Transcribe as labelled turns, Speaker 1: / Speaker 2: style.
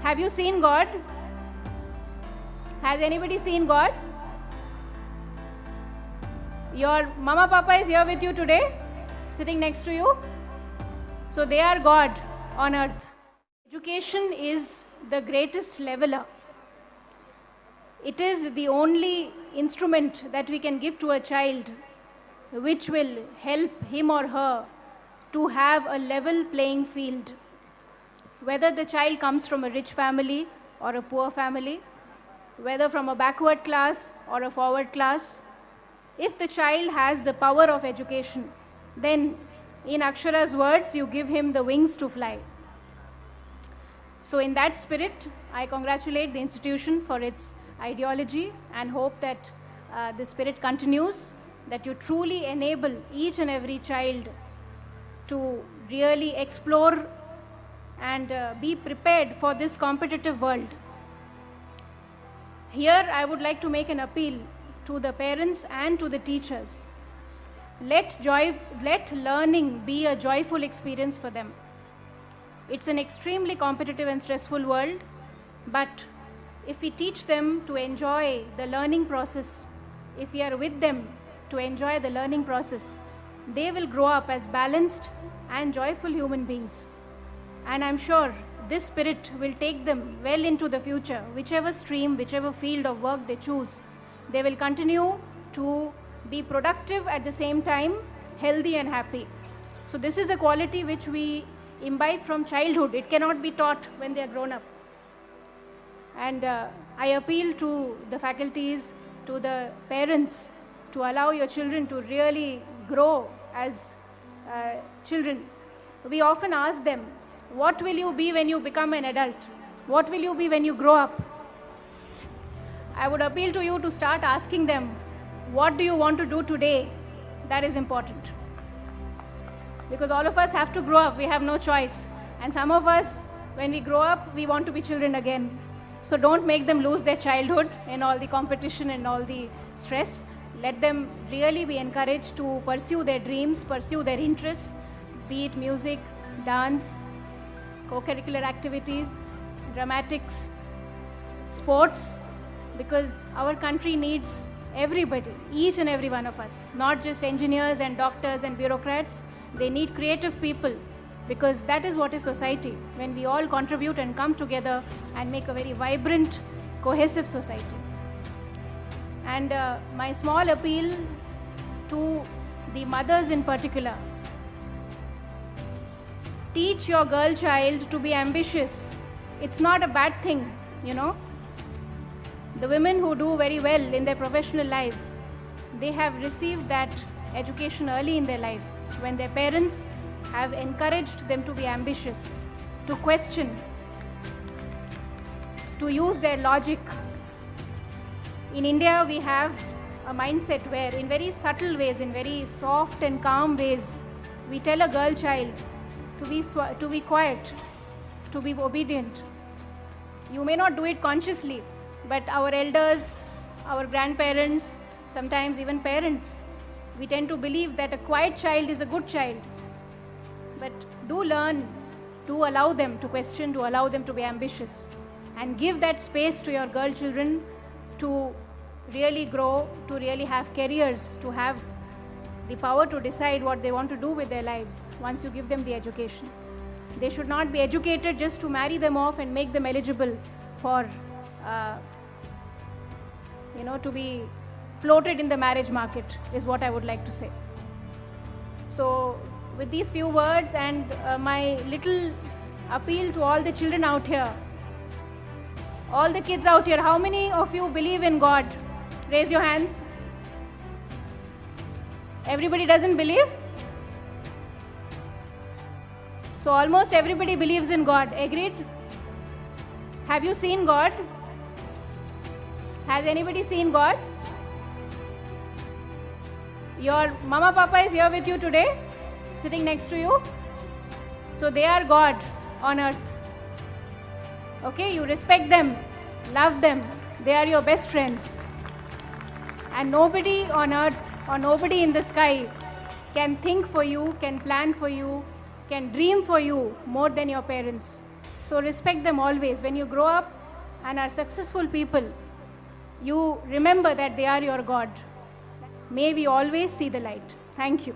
Speaker 1: Have you seen God? Has anybody seen God? Your mama papa is here with you today, sitting next to you. So they are God on earth. Education is the greatest leveler. It is the only instrument that we can give to a child which will help him or her to have a level playing field. Whether the child comes from a rich family or a poor family, whether from a backward class or a forward class, if the child has the power of education, then in Akshara's words, you give him the wings to fly. So in that spirit, I congratulate the institution for its ideology and hope that the spirit continues, that you truly enable each and every child to really explore and be prepared for this competitive world. Here I would like to make an appeal to the parents and to the teachers. Let learning be a joyful experience for them. It's an extremely competitive and stressful world, but if we teach them to enjoy the learning process, if we are with them to enjoy the learning process, they will grow up as balanced and joyful human beings. And I'm sure this spirit will take them well into the future. Whichever stream, whichever field of work they choose, they will continue to be productive at the same time, healthy and happy. So this is a quality which we imbibe from childhood. It cannot be taught when they are grown up. And I appeal to the faculties, to the parents, to allow your children to really grow as children. We often ask them, what will you be when you become an adult? What will you be when you grow up? I would appeal to you to start asking them, what do you want to do today? That is important. Because all of us have to grow up, we have no choice. And some of us, when we grow up, we want to be children again. So don't make them lose their childhood in all the competition and all the stress. Let them really be encouraged to pursue their dreams, pursue their interests, be it music, dance, co-curricular activities, dramatics, sports, because our country needs everybody, each and every one of us, not just engineers and doctors and bureaucrats. They need creative people, because that is what is society, when we all contribute and come together and make a very vibrant, cohesive society. And my small appeal to the mothers in particular: teach your girl child to be ambitious. It's not a bad thing, you know. The women who do very well in their professional lives, they have received that education early in their life, when their parents have encouraged them to be ambitious, to question, to use their logic. In India, we have a mindset where in very subtle ways, in very soft and calm ways, we tell a girl child to be quiet, to be obedient. You may not do it consciously, but our elders, our grandparents, sometimes even parents, we tend to believe that a quiet child is a good child. But do learn to allow them to question, to allow them to be ambitious, and give that space to your girl children to really grow, to really have careers, to have the power to decide what they want to do with their lives once you give them the education. They should not be educated just to marry them off and make them eligible for, to be floated in the marriage market, is what I would like to say. So with these few words and my little appeal to all the children out here, all the kids out here, how many of you believe in God? Raise your hands. Everybody doesn't believe? So almost everybody believes in God. Agreed? Have you seen God? Has anybody seen God? Your mama papa is here with you today, sitting next to you. So they are God on earth. Okay, you respect them, love them. They are your best friends. And nobody on earth or nobody in the sky can think for you, can plan for you, can dream for you more than your parents. So respect them always. When you grow up and are successful people, you remember that they are your God. May we always see the light. Thank you.